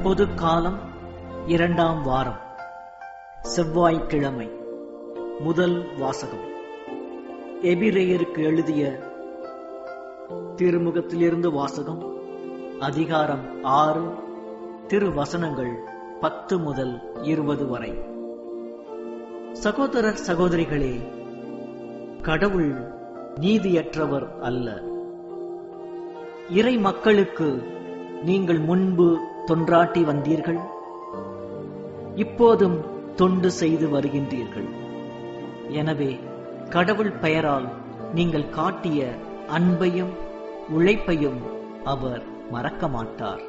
பொது காலம் 2ஆம் வாரம், செவ்வாய்க்கிழமை. முதல் வாசகம். எபிரேயருக்கு எழுதிய திருமுகத்திலிருந்து வாசகம். அதிகாரம் 6, திருவசனங்கள் 10 முதல் 20 வரை. சகோதரர் சகோதரிகளே, கடவுள் நீதியற்றவர் அல்ல. இறை மக்களுக்கு நீங்கள் முன்பு தொன்றாட்டி வந்தீர்கள், இப்போதும் தொண்டு செய்து வருகின்றீர்கள். எனவே கடவுள் பெயரால் நீங்கள் காட்டிய அன்பையும் உழைப்பையும் அவர் மறக்க மாட்டார்.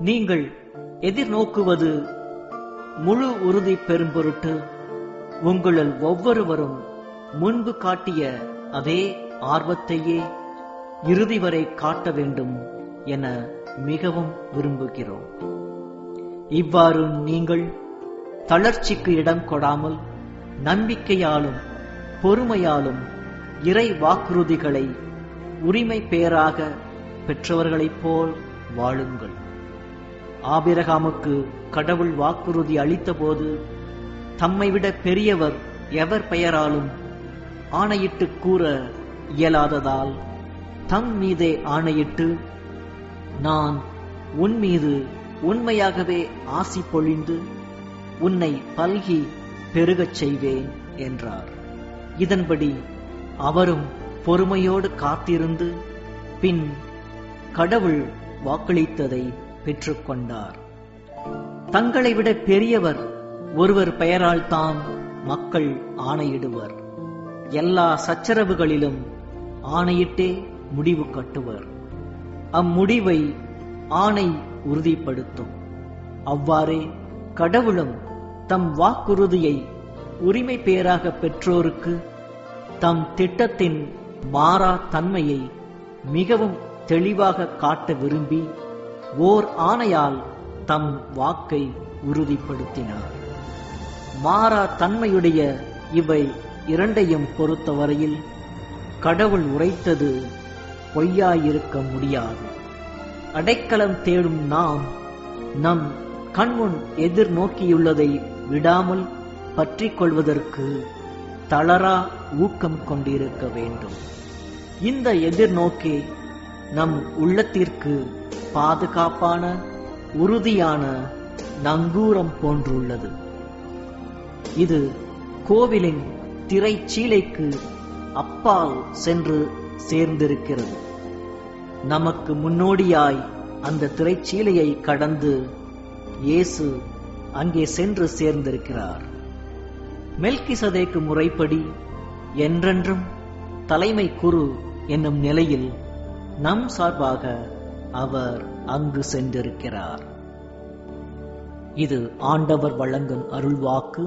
நீங்கள் எதிர்நோக்குவது முழு உறுதி பெறும் பொருட்டு உங்களுள் ஒவ்வொருவரும் முன்பு காட்டிய அதே ஆர்வத்தையே இறுதி வரை காட்ட வேண்டும் என மிகவும் விரும்புகிறோம். இவ்வாறு நீங்கள் தளர்ச்சிக்கு இடம் கொடாமல் நம்பிக்கையாலும் பொறுமையாலும் இறை வாக்குறுதிகளை உரிமை பேராக பெற்றவர்களைப் போல் வாழுங்கள். ஆபிரகாமுக்கு கடவுள் வாக்குறுதி அளித்த போது தம்மை விட பெரியவர் எவர் பெயராலும் ஆணையிட்டு கூற இயலாததால் தம் மீதே ஆணையிட்டு, நான் உன் மீது உண்மையாகவே ஆசி பொழிந்து உன்னை பல்கி பெருகச் செய்வேன் என்றார். இதன்படி அவரும் பொறுமையோடு காத்திருந்து பின் கடவுள் வாக்களித்ததை பெற்றுக்கொண்டார். தங்களை விட பெரியவர் ஒருவர் பெயரால் தான் மக்கள் ஆணையிடுவர். எல்லா சச்சரவுகளிலும் ஆணையிட்டே முடிவு கட்டுவர். அம்முடிவை ஆணை உறுதிப்படுத்தும். அவ்வாறே கடவுளும் தம் வாக்குறுதியை உரிமை பேராக பெற்றோருக்கு தம் திட்டத்தின் மாறா தன்மையை மிகவும் தெளிவாக காட்ட விரும்பி ஓர் ஆணையால் தம் வாக்கை உறுதிப்படுத்தினார். மாறா தன்மையுடைய இவை இரண்டையும் பொறுத்தவரையில் கடவுள் உரைத்தது பொய்யாயிருக்க முடியாது. அடைக்கலம் தேடும் நாம் நம் கண்முன் எதிர்நோக்கியுள்ளதை விடாமல் பற்றிக் கொள்வதற்கு தளரா ஊக்கம் கொண்டிருக்க வேண்டும். இந்த எதிர்நோக்கே நம் உள்ளத்திற்கு பாதுகாப்பான உறுதியான நங்கூரம் போன்றுள்ளது. இது கோவிலின் திரைச்சீலைக்கு அப்பால் சென்று சேர்ந்திருக்கிறது. நமக்கு முன்னோடியாய் அந்த திரைச்சீலையை கடந்து இயேசு அங்கே சென்று சேர்ந்திருக்கிறார். மெல்கிசதேக்கு முறைப்படி என்றென்றும் தலைமை குரு என்னும் நிலையில் நம் சார்பாக அவர் அங்கு சென்றிருக்கிறார். இது ஆண்டவர் வழங்கும் அருள்வாக்கு.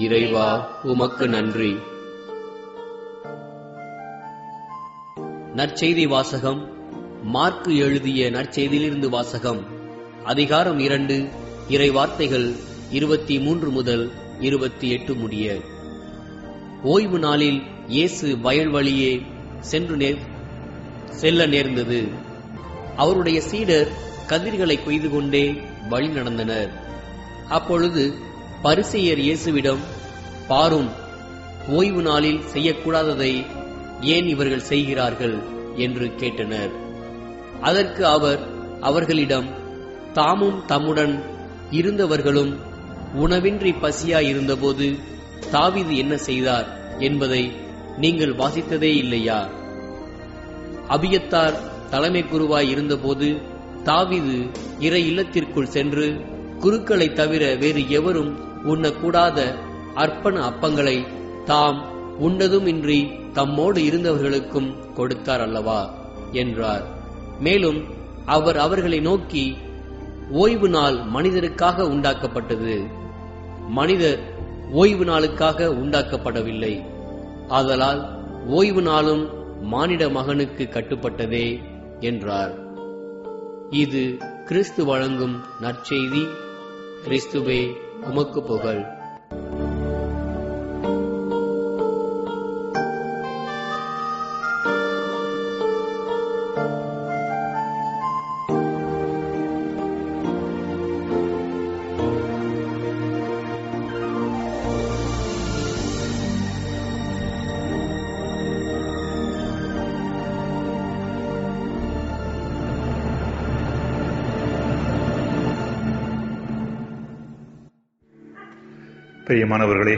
இறைவா, உமக்கு நன்றி. நற்செய்தி வாசகம். மார்க்கு எழுதிய நற்செய்தியிலிருந்து வாசகம். அதிகாரம் 2, இறை வார்த்தைகள் 23 முதல் 28 முடிய. ஓய்வு நாளில் இயேசு வயல் வழியே செல்ல நேர்ந்தது. அவருடைய சீடர் கதிர்களை கொய்து கொண்டே வழி நடந்தனர். அப்பொழுது பரிசேயர் இயேசுவிடம், பாரும், ஓய்வு நாளில் செய்யக்கூடாததை ஏன் இவர்கள் செய்கிறார்கள் என்று கேட்டனர். அதற்கு அவர் அவர்களிடம், தாமும் தம்முடன் இருந்தவர்களும் உணவின்றி பசியாயிருந்தபோது தாவீது என்ன செய்தார் என்பதை நீங்கள் வாசித்ததே இல்லையா? அபியத்தார் தலைமை குருவாய் இருந்தபோது தாவீது இறை இல்லத்திற்குள் சென்று குருக்களை தவிர வேறு எவரும் உண்ணக்கூடாத அர்ப்பண அப்பங்களை தாம் உண்டதும் இன்றி தம்மோடு இருந்தவர்களுக்கும் கொடுத்தார் அல்லவா என்றார். மேலும் அவர் அவர்களை நோக்கி, ஓய்வு நாள் மனிதருக்காக உண்டாக்கப்பட்டது, மனிதர் ஓய்வு நாளுக்காக உண்டாக்கப்படவில்லை. ஆதலால் ஓய்வு நாளும் மானிட மகனுக்கு கட்டுப்பட்டதே என்றார். இது கிறிஸ்து வழங்கும் நற்செய்தி. கிறிஸ்துவே, உமக்கு புகழ். பிரியமானவர்களே,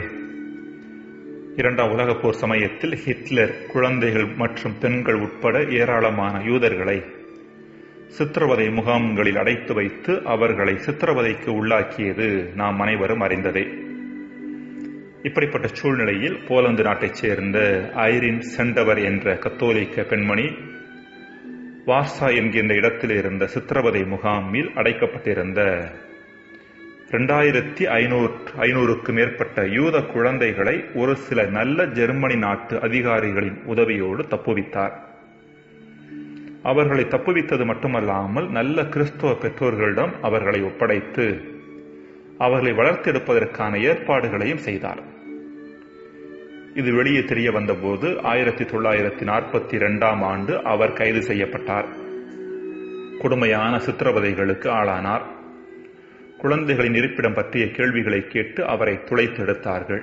இரண்டாம் உலகப் போர் சமயத்தில் ஹிட்லர் குழந்தைகள் மற்றும் பெண்கள் உட்பட ஏராளமான யூதர்களை சித்திரவதை முகாம்களில் அடைத்து வைத்து அவர்களை சித்திரவதைக்கு உள்ளாக்கியது நாம் அனைவரும் அறிந்ததே. இப்படிப்பட்ட சூழ்நிலையில் போலந்து நாட்டைச் சேர்ந்த ஐரின் சென்டவர் என்ற கத்தோலிக்க பெண்மணி வார்சா என்கின்ற இடத்தில் இருந்த சித்திரவதை முகாமில் அடைக்கப்பட்டிருந்த 2500க்கு மேற்பட்ட யூத குழந்தைகளை ஒரு சில நல்ல ஜெர்மனி நாட்டு அதிகாரிகளின் உதவியோடு தப்புவித்தார். அவர்களை தப்புவித்தது மட்டுமல்லாமல் நல்ல கிறிஸ்துவ பெற்றோர்களிடம் அவர்களை ஒப்படைத்து அவர்களை வளர்த்தெடுப்பதற்கான ஏற்பாடுகளையும் செய்தார். இது வெளியே தெரிய வந்தபோது 1942 ஆண்டு அவர் கைது செய்யப்பட்டார். கொடுமையான சித்திரவதைகளுக்கு ஆளானார். குழந்தைகளின் இருப்பிடம் பற்றிய கேள்விகளை கேட்டு அவரை துளைத்தெடுத்தார்கள்.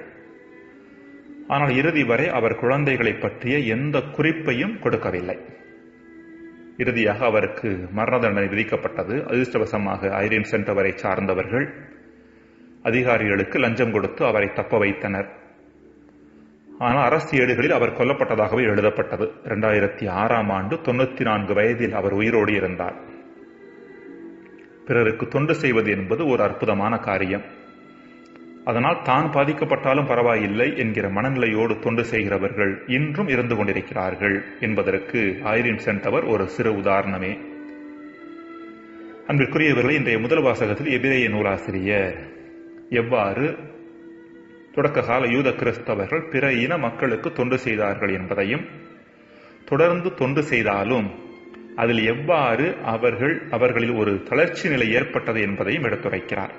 ஆனால் இறுதி வரை அவர் குழந்தைகளை பற்றிய எந்த குறிப்பையும் கொடுக்கவில்லை. இறுதியாக அவருக்கு மரண தண்டனை விதிக்கப்பட்டது. அதிர்ஷ்டவசமாக ஐரின் சென்டவரை சார்ந்தவர்கள் அதிகாரிகளுக்கு லஞ்சம் கொடுத்து அவரை தப்ப வைத்தனர். ஆனால் அரசு ஏடுகளில் அவர் கொல்லப்பட்டதாகவே எழுதப்பட்டது. 2006 ஆண்டு 94 வயதில் அவர் உயிரோடு இருந்தார். பிறருக்கு தொண்டு செய்வது என்பது ஒரு அற்புதமான காரியம். அதனால் தான் பாதிக்கப்பட்டாலும் பரவாயில்லை என்கிற மனநிலையோடு தொண்டு செய்கிறவர்கள் இன்றும் இருந்து கொண்டிருக்கிறார்கள் என்பதற்கு ஐரின் சென்டவர் ஒரு சிறு உதாரணமே. அன்பிற்குரியவர்களை, இன்றைய முதல் வாசகத்தில் எபிரேய நூலாசிரியர் எவ்வாறு தொடக்க கால யூத கிறிஸ்தவர்கள் பிற இன மக்களுக்கு தொண்டு செய்தார்கள் என்பதையும், தொடர்ந்து தொண்டு செய்தாலும் அதில் எவ்வாறு அவர்களில் ஒரு தளர்ச்சி நிலை ஏற்பட்டது என்பதையும் எடுத்துரைக்கிறார்.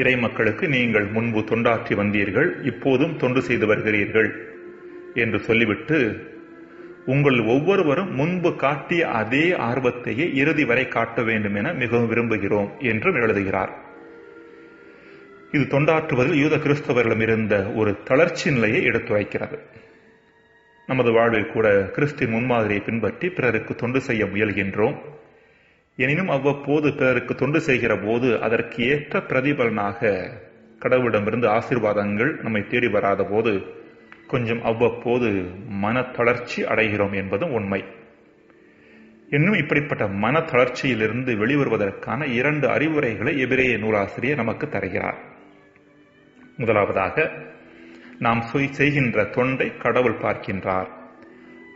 இறை மக்களுக்கு நீங்கள் முன்பு தொண்டாற்றி வந்தீர்கள், இப்போதும் தொண்டு செய்து வருகிறீர்கள் என்று சொல்லிவிட்டு உங்கள் ஒவ்வொருவரும் முன்பு காட்டிய அதே ஆர்வத்தையே இறுதி வரை காட்ட வேண்டும் என மிகவும் விரும்புகிறோம் என்றும் எழுதுகிறார். இது தொண்டாற்றுவதில் யூத கிறிஸ்தவர்களிடம் இருந்த ஒரு தளர்ச்சி நிலையை எடுத்துரைக்கிறது. நமது வாழ்வில் கூட கிறிஸ்துவின் முன்மாதிரியை பின்பற்றி பிறருக்கு தொண்டு செய்ய முயல்கின்றோம். எனினும் அவ்வப்போது பிறருக்கு தொண்டு செய்கிற போது அதற்கு ஏற்ற பிரதிபலனாக கடவுளிடமிருந்து ஆசீர்வாதங்கள் நம்மை தேடி வராத போது கொஞ்சம் அவ்வப்போது மன தளர்ச்சி அடைகிறோம் என்பதும் உண்மை. இன்னும் இப்படிப்பட்ட மன தளர்ச்சியிலிருந்து வெளிவருவதற்கான 2 அறிவுரைகளை எபிரேய நூலாசிரியர் நமக்கு தருகிறார். முதலாவதாக, நாம் செய்கின்ற தொண்டை கடவுள் பார்க்கின்றார்,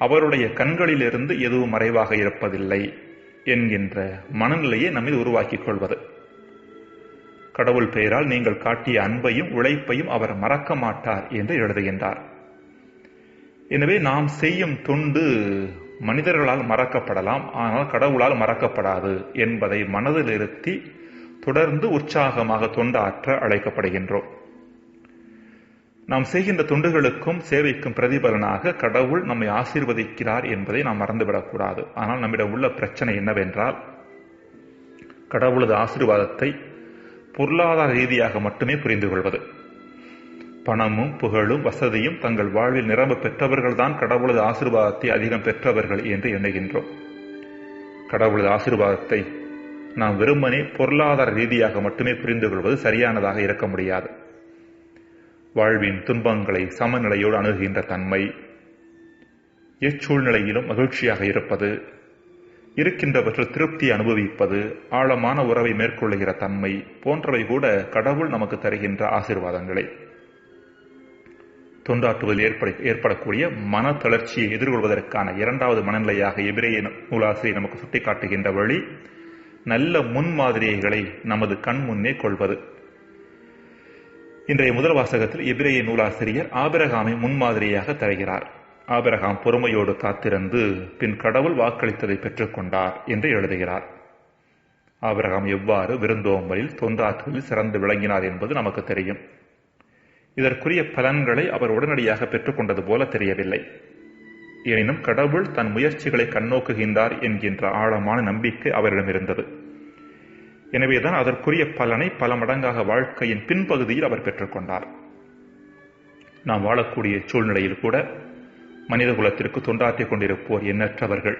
அவருடைய கண்களிலிருந்து எதுவும் மறைவாக இருப்பதில்லை என்கின்ற மனநிலையை நம்மில் உருவாக்கிக் கொள்வது. கடவுள் பெயரால் நீங்கள் காட்டிய அன்பையும் உழைப்பையும் அவர் மறக்க மாட்டார் என்று எழுதுகின்றார். எனவே நாம் செய்யும் தொண்டு மனிதர்களால் மறக்கப்படலாம், ஆனால் கடவுளால் மறக்கப்படாது என்பதை மனதில் இருத்தி தொடர்ந்து உற்சாகமாக தொண்டாற்ற அழைக்கப்படுகின்றோம். நாம் செய்கின்ற தொண்டுகளுக்கும் சேவைக்கும் பிரதிபலனாக கடவுள் நம்மை ஆசீர்வதிக்கிறார் என்பதை நாம் மறந்துவிடக்கூடாது. ஆனால் நம்மிடம் உள்ள பிரச்சனை என்னவென்றால், கடவுளது ஆசீர்வாதத்தை பொருளாதார ரீதியாக மட்டுமே புரிந்து கொள்வது. பணமும் புகழும் வசதியும் தங்கள் வாழ்வில் நிரம்ப பெற்றவர்கள்தான் கடவுளது ஆசீர்வாதத்தை அதிகம் பெற்றவர்கள் என்று எண்ணுகின்றோம். கடவுளது ஆசீர்வாதத்தை நாம் வெறுமனே பொருளாதார ரீதியாக மட்டுமே புரிந்து கொள்வது சரியானதாக இருக்க முடியாது. வாழ்வின் துன்பங்களை சமநிலையோடு அணுகுகின்ற தன்மை, எச்சூழ்நிலையிலும் மகிழ்ச்சியாக இருப்பது, இருக்கின்றவற்றில் திருப்தியை அனுபவிப்பது, ஆழமான உறவை மேற்கொள்ளுகிற தன்மை போன்றவை கூட கடவுள் நமக்கு தருகின்ற ஆசீர்வாதங்களே. தொண்டாற்றுவதில் ஏற்படக்கூடிய மன தளர்ச்சியை எதிர்கொள்வதற்கான 2வது மனநிலையாக எபிரேய நூலாசிரியர் நமக்கு சுட்டிக்காட்டுகின்ற வழி, நல்ல முன்மாதிரிகளை நமது கண் முன்னே கொள்வது. இன்றைய முதல் வாசகத்தில் எபிரேய நூலாசிரியர் ஆபிரகாமை முன்மாதிரியாக தருகிறார். ஆபிரகாம் பொறுமையோடு காத்திருந்து பின் கடவுள் வாக்களித்ததை பெற்றுக்கொண்டார் என்று எழுதுகிறார். ஆபிரகாம் எவ்வாறு விருந்தோம்பலில் தொண்டாற்றுவதில் சிறந்து விளங்கினார் என்பது நமக்கு தெரியும். இதற்குரிய பலன்களை அவர் உடனடியாக பெற்றுக்கொண்டது போல தெரியவில்லை. எனினும் கடவுள் தன் முயற்சிகளை கண்ணோக்குகின்றார் என்கின்ற ஆழமான நம்பிக்கை அவரிடம் இருந்தது. எனவேதான் அதற்குரிய பலனை பல மடங்காக வாழ்க்கையின் பின்பகுதியில் அவர் பெற்றுக்கொண்டார். நாம் வாழக்கூடிய சூழ்நிலையில் கூட மனித குலத்திற்கு தொண்டாற்றிக் கொண்டிருப்போர் எண்ணற்றவர்கள்.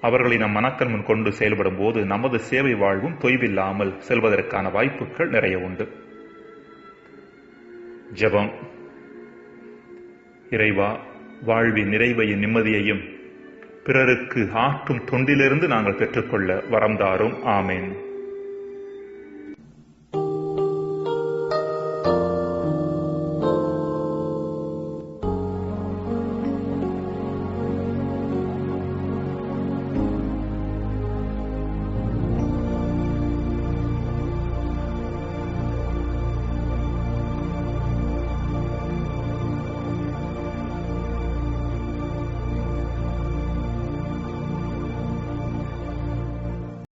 அவர்களை நம் மனக்கண் முன் கொண்டு செயல்படும் போது நமது சேவை வாழ்வும் தொய்வில்லாமல் செல்வதற்கான வாய்ப்புகள் நிறைய உண்டு. ஜெபம். இறைவா, வாழ்வின் நிறைவையும் நிம்மதியையும் பிறருக்கு ஆற்றும் தொண்டிலிருந்து நாங்கள் பெற்றுக்கொள்ள வரம் தாரும். ஆமேன்.